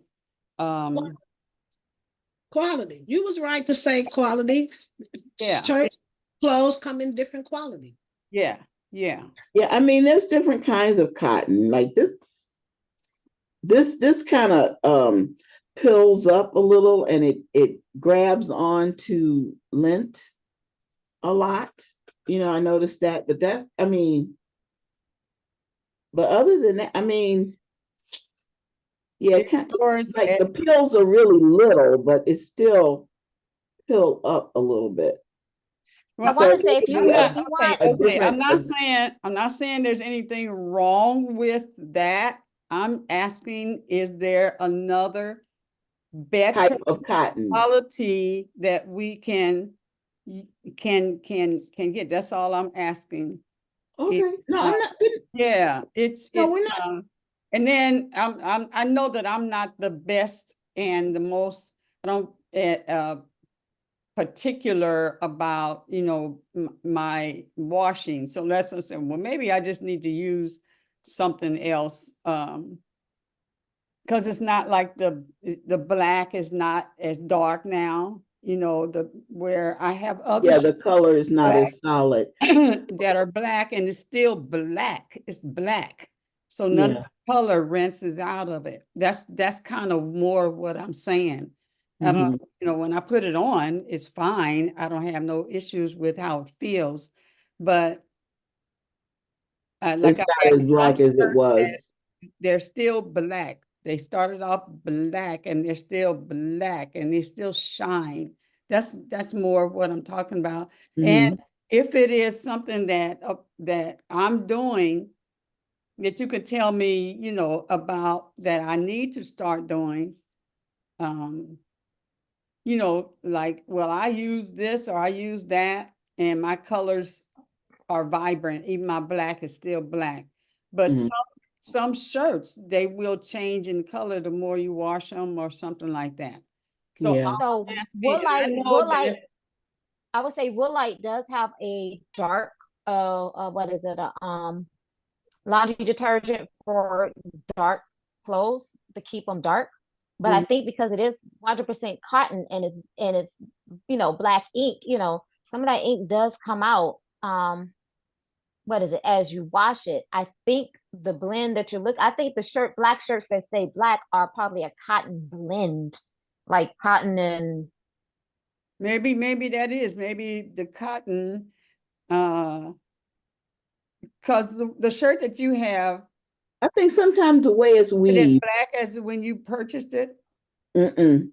Quality. You was right to say quality. Yeah. Church clothes come in different quality. yeah. Yeah, I mean, there's different kinds of cotton. Like this kind of pills up a little, and it grabs onto lint a lot. I noticed that, but but other than that, I mean, yeah, Yours, like the pills are really little, but it's still pill up a little bit. I want to say if you want, I'm not saying there's anything wrong with that. I'm asking, is there another better type of cotton quality that we can get? That's all I'm asking. Okay. No, I'm not. Yeah, it's we're not. and then I know that I'm not the best and the most, I don't particular about, my washing. So that's what I'm saying. Well, maybe I just need to use something else. Because it's not like the black is not as dark now, where I have other Yeah, the color is not as solid. that are black, and it's still black. It's black. So none of the color rinses out of it. That's kind of more what I'm saying. I don't, when I put it on, it's fine. I don't have no issues with how it feels, but like It's I not have as some black as it shirts was. that they're still black. They started off black and they're still black and they still shine. That's more what I'm talking about. And if it is something that I'm doing that you could tell me, about that I need to start doing, like, well, I use this or I use that, and my colors are vibrant. Even my black is still black. But some shirts, they will change in color the more you wash them or something like that. So Yeah. So last thing, Woolite, I know Woolite, that I would say Woolite does have a dark, what is it? Laundry detergent for dark clothes to keep them dark. But I Mhm. think because it is 100% cotton and it's black ink, some of that ink does come out. What is it, as you wash it? I think the blend that I think the black shirts that say black are probably a cotton blend, like cotton and maybe that is, maybe the cotton, because the shirt that you have, I think sometimes the way it's it is weaved. black as when you purchased it. Mm-mm.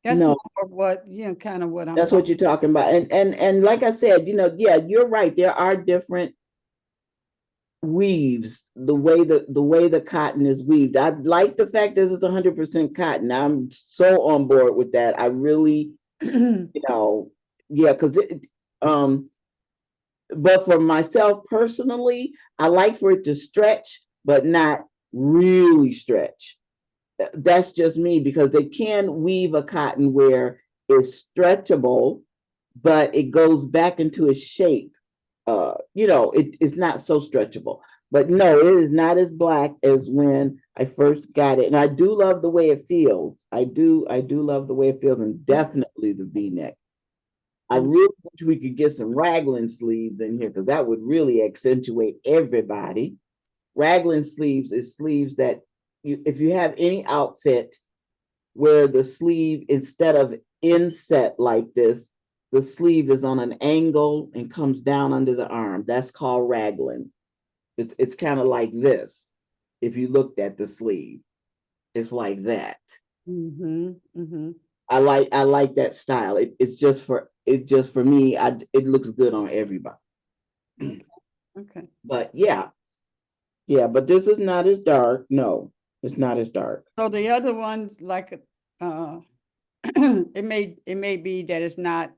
That's No. more what, kind of what I'm That's talking. what you're talking about. And like I said, yeah, you're right. There are different weaves, the way the cotton is weaved. I like the fact that it's 100% cotton. I'm so on board with that. I really, yeah, because but for myself personally, I like for it to stretch, but not really stretch. That's just me, because they can weave a cotton where it's stretchable, but it goes back into its shape. It's not so stretchable. But no, it is not as black as when I first got it. And I do love the way it feels. I do love the way it feels, and definitely the V-neck. I really wish we could get some raglan sleeves in here, because that would really accentuate everybody. Raglan sleeves is sleeves that if you have any outfit where the sleeve, instead of inset like this, the sleeve is on an angle and comes down under the arm. That's called raglan. It's kind of like this. If you looked at the sleeve, it's like that. Mm-hmm, mm-hmm. I like that style. It's just for me. It looks good on everybody. Okay. But yeah, but this is not as dark. No, it's not as dark. So the other ones, like, it may be that it's not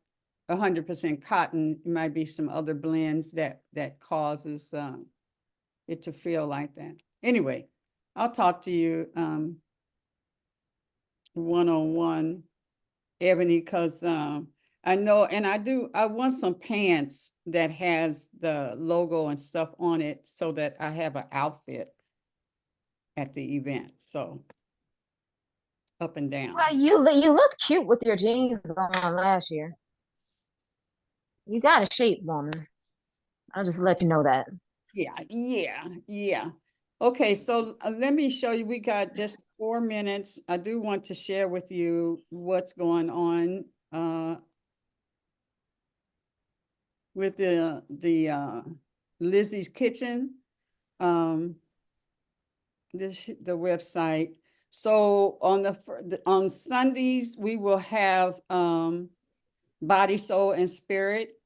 100% cotton. It might be some other blends that causes it to feel like that. Anyway, I'll talk to you one-on-one, Ebony, because I know, and I want some pants that has the logo and stuff on it so that I have an outfit at the event. So up and down. well, you looked cute with your jeans on last year. You got a shape, woman. I'll just let you know that. Yeah. Okay, so let me show you. We got just 4 minutes. I do want to share with you what's going on with the Lizzie's Kitchen, the website. So on Sundays we will have Body, Soul, and Spirit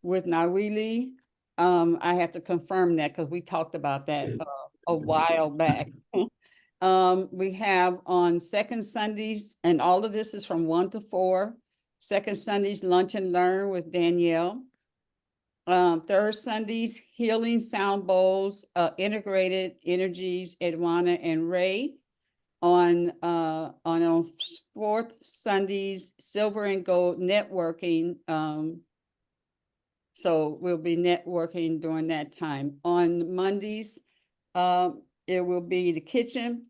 with Nawili. I have to confirm that because we talked about that a while back. We have on second Sundays, and all of this is from 1 to 4. Second Sundays, Lunch and Learn with Danielle. Third Sundays, Healing Sound Bowls, Integrated Energies, Edwana and Ray. On fourth Sundays, Silver and Gold Networking. So we'll be networking during that time. On Mondays, it will be the kitchen,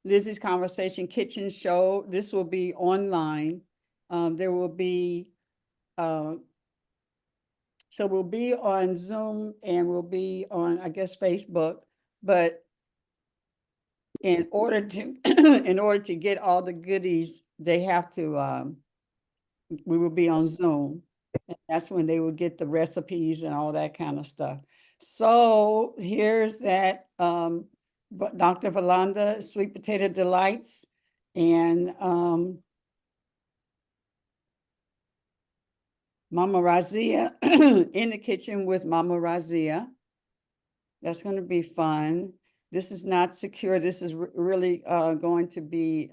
Lizzie's Conversation Kitchen Show. This will be online. There will be, so we'll be on Zoom and we'll be on, I guess, Facebook, but in order to get all the goodies, they have to, we will be on Zoom. And that's when they will get the recipes and all that kind of stuff. So here's that, Dr. Valanda, Sweet Potato Delights, and Mama Razia in the kitchen with Mama Razia. That's going to be fun. This is not secure. This is really going to be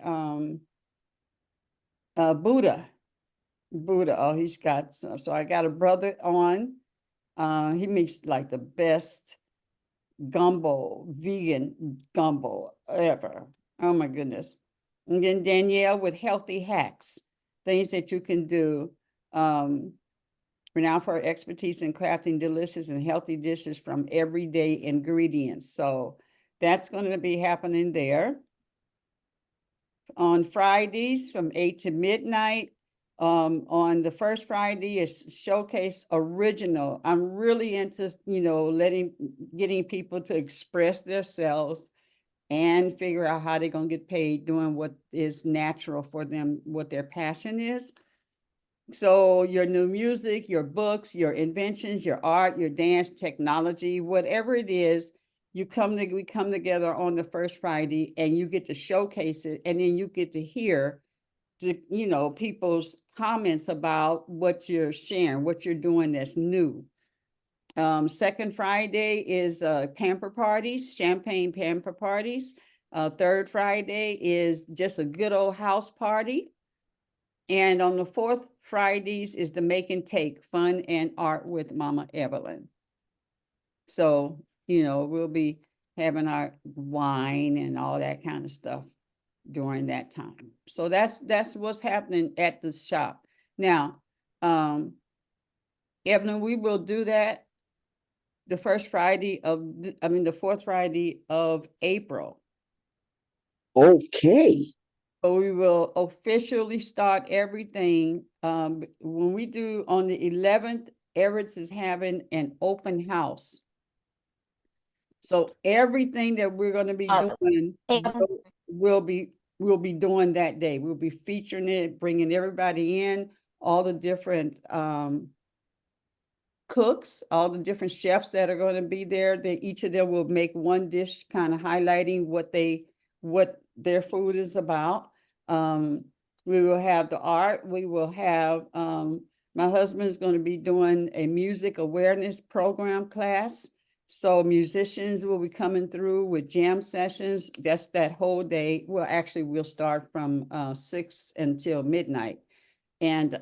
Buddha. Oh, he's got some. So I got a brother on. He makes like the best gumbo, vegan gumbo ever. Oh my goodness. And then Danielle with healthy hacks, things that you can do. Renowned for her expertise in crafting delicious and healthy dishes from everyday ingredients. So that's going to be happening there. On Fridays from 8 to midnight. On the first Friday is Showcase Original. I'm really into, getting people to express themselves and figure out how they're going to get paid doing what is natural for them, what their passion is. So your new music, your books, your inventions, your art, your dance, technology, whatever it is, we come together on the first Friday and you get to showcase it, and then you get to hear people's comments about what you're sharing, what you're doing that's new. Second Friday is pamper parties, champagne pamper parties. Third Friday is just a good old house party. And on the fourth Fridays is the Make and Take, fun and art with Mama Evelyn. So, we'll be having our wine and all that kind of stuff during that time. So that's what's happening at the shop. Now, Evelyn, we will do that the fourth Friday of April. Okay. So we will officially start everything. When we do on the 11th, Everett's is having an open house. So everything that we're going to be doing we'll be doing that day. We'll be featuring it, bringing everybody in, all the different cooks, all the different chefs that are going to be there. Each of them will make one dish, kind of highlighting what their food is about. We will have the art. We will have my husband is going to be doing a music awareness program class. So musicians will be coming through with jam sessions. That's that whole day. Well, actually, we'll start from 6 until midnight. And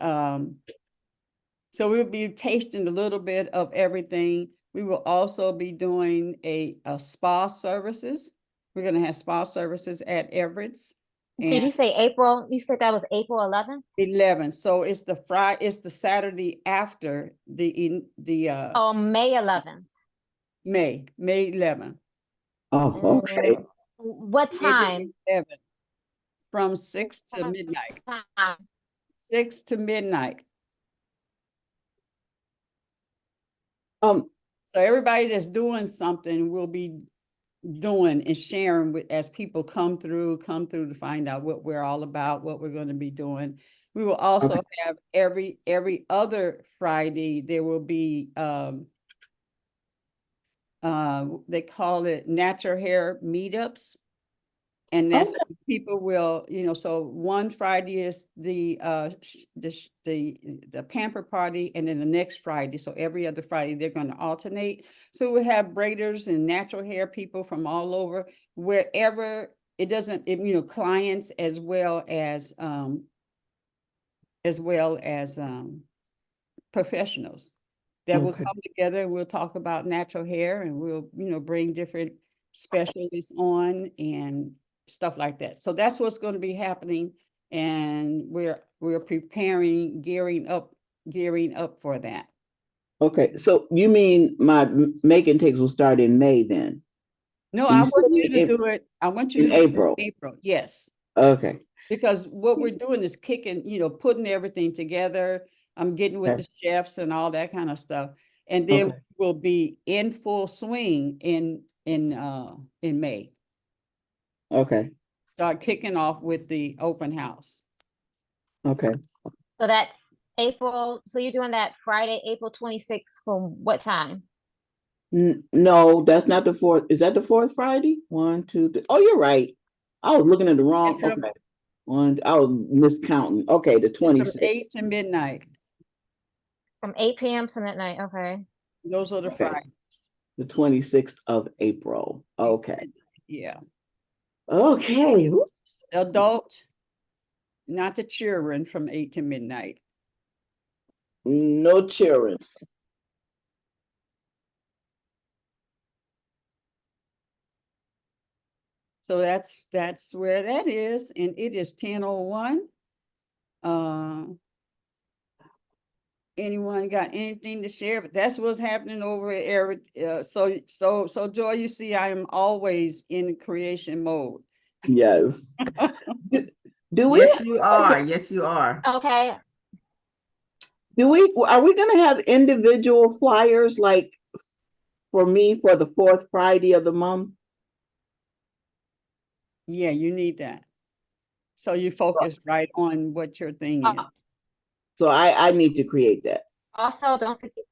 so we'll be tasting a little bit of everything. We will also be doing a spa services. We're going to have spa services at Everett's. Did you say April? You said that was April 11th? 11th. So it's the Saturday after the May 11th. May 11th. Oh, okay. What time? 11th, from 6 to midnight. 6 to midnight. So everybody that's doing something will be doing and sharing as people come through to find out what we're all about, what we're going to be doing. We will also have every other Friday, there will be they call it natural hair meetups. And that's people will, so one Friday is the pamper party, and then the next Friday, so every other Friday, they're going to alternate. So we have braiders and natural hair people from all over, wherever it doesn't, clients as well as professionals that will come together. We'll talk about natural hair, and we'll, bring different specialists on and stuff like that. So that's what's going to be happening, and we're preparing, gearing up for that. Okay, so you mean my Make and Takes will start in May then? No, I want you to do it. I want you to do it in April. Yes. Okay. Because what we're doing is putting everything together. I'm getting with the chefs and all that kind of stuff, and then we'll be in full swing in May. Okay. Start kicking off with the open house. Okay. So that's April. So you're doing that Friday, April 26th from what time? No, that's not the fourth. Is that the fourth Friday? 1, 2, 3. Oh, you're right. I was looking at the wrong. Okay. I was miscounting. Okay, the 26th. From 8 to midnight. From 8 p.m. to midnight. Okay. Those are the Fridays. The 26th of April. Okay. Yeah. Okay. Adult, not the children, from 8 to midnight. No children. So that's where that is, and it is 10:01. Anyone got anything to share? But that's what's happening over at Everett. So Joy, you see, I am always in creation mode. Yes. Do we Yes, you are. Yes, you are. Okay. are we gonna have individual flyers like for me for the fourth Friday of the month? Yeah, you need that. So you focus right on what your thing is. So I need to create that. Also, don't forget.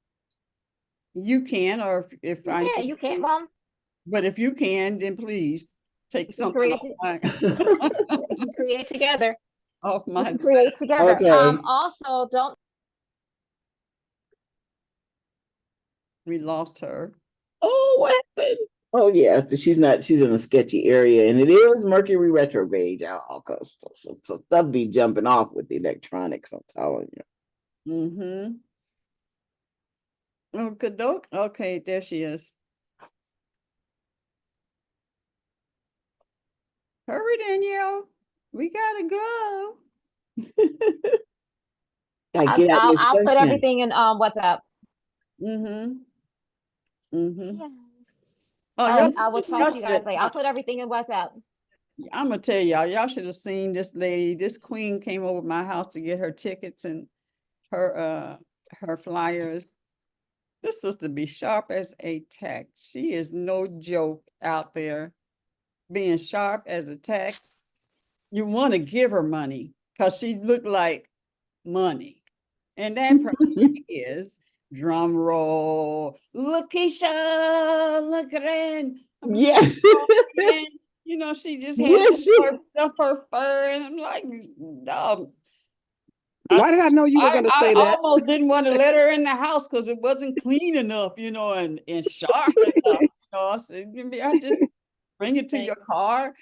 You can, or if I Yeah, need you can't, to, Mom. but if you can, then please take We can something create create together. off We my can create together. Okay. Also, don't. We lost her. Oh, what happened? Oh yeah, she's in a sketchy area, and it is Mercury retrograde, y'all. Cause so stuff be jumping off with the electronics. I'm telling you. Mm-hmm. Oh, good doke. Okay, there she is. Hurry, Danielle. We gotta go. Get out your I'll put sunshine. everything in WhatsApp. Mm-hmm. Mm-hmm. Yeah. Oh, I will talk to you guys later. I'll put everything in WhatsApp. I'm gonna tell y'all should have seen this lady. This queen came over my house to get her tickets and her flyers. This sister be sharp as a tack. She is no joke out there, being sharp as a tack. You want to give her money because she looked like money. And that person is, drum roll, Lakeisha, look at it. Yes. You know, she just had Yes. up her fur, and I'm like, no. Why did I know you were going to say I that? almost didn't want to let her in the house because it wasn't clean enough, you know, and sharp enough. You know, I said, maybe I just bring it to your car.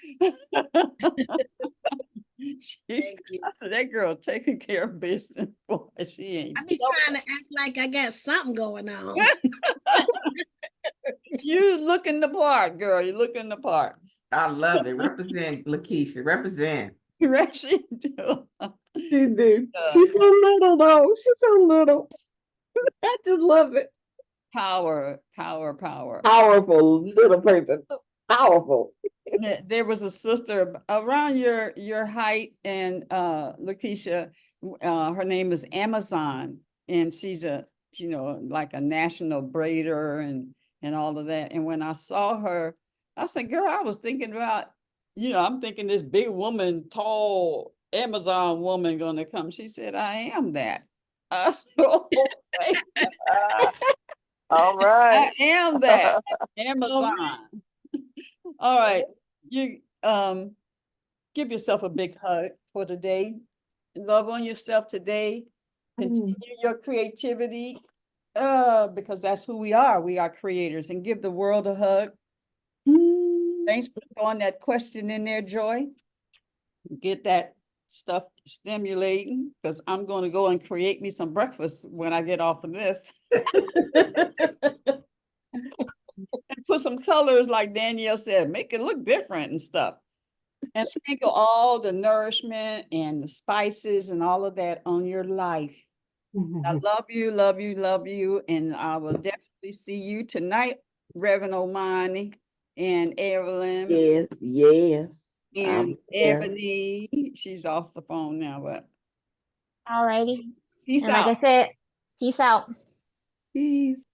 Thank you. I said, that girl taking care of business. Boy, she ain't. I be trying to act like I got something going on. You looking the part, girl. You looking the part. I love it. Represent Lakeisha. Represent. Right, she do. She do. She's so little though. She's so little. I just love it. Power. Powerful little person. Powerful. There was a sister around your height and Lakeisha, her name is Amazon, and she's like a national braider and all of that. And when I saw her, I said, girl, I was thinking about, I'm thinking this big woman, tall Amazon woman gonna come. She said, I am that. I said, okay. All right. I am that Amazon. All right. You give yourself a big hug for today. Love on yourself today. Continue your creativity. Because that's who we are. We are creators, and give the world a hug. Thanks for throwing that question in there, Joy. Get that stuff stimulating, because I'm going to go and create me some breakfast when I get off of this. And put some colors, like Danielle said, make it look different and stuff. And sprinkle all the nourishment and the spices and all of that on your life. I love you, love you, love you. And I will definitely see you tonight, Reverend Omani and Evelyn. Yes. And Ebony. She's off the phone now, but All righty. peace And out. like I said, peace out. Peace.